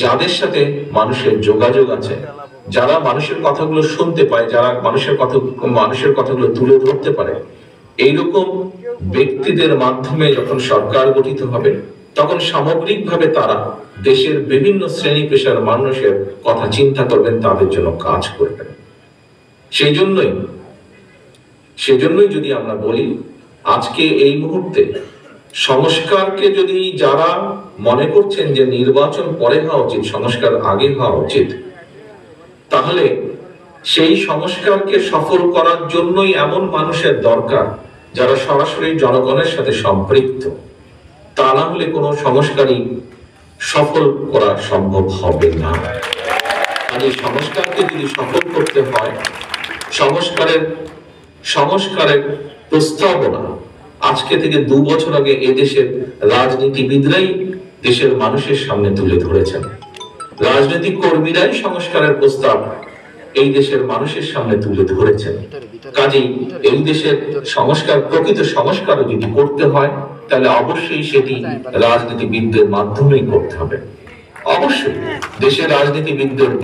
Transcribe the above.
যাদের সাথে মানুষের যোগাযোগ আছে, যারা মানুষের কথাগুলো শুনতে পায়, যারা মানুষের কথাগুলো তুলে ধরতে পারে, এইরকম ব্যক্তিদের মাধ্যমে যখন সরকার গঠিত হবে, তখন সামগ্রিকভাবে তারা দেশের বিভিন্ন শ্রেণী পেশার মানুষের কথা চিন্তা করবেন, তাদের জন্য কাজ করবেন। সেজন্যই যদি আমরা বলি, আজকে এই মুহূর্তে সংস্কারকে যদি যারা মনে করছেন যে নির্বাচন পরে হওয়া উচিত, সংস্কার আগে হওয়া উচিত, তাহলে সেই সংস্কারকে সফল করার জন্যই এমন মানুষের দরকার যারা সরাসরি জনগণের সাথে সম্পৃক্ত। তা না হলে কোনো সংস্কারই সফল করা সম্ভব হবে না। আর এই সংস্কারকে যদি সফল করতে হয়, সংস্কারের প্রস্তাবনা আজকে থেকে 2 বছর আগে এদেশের রাজনীতিবিদরাই দেশের মানুষের সামনে তুলে ধরেছেন। রাজনৈতিক কর্মীরাই সংস্কারের প্রস্তাব এই দেশের মানুষের সামনে তুলে ধরেছেন। কাজেই এই দেশের প্রকৃত সংস্কার যদি করতে হয়, তাহলে অবশ্যই সেটি রাজনীতিবিদদের মাধ্যমেই করতে হবে। অবশ্যই দেশের রাজনীতিবিদদের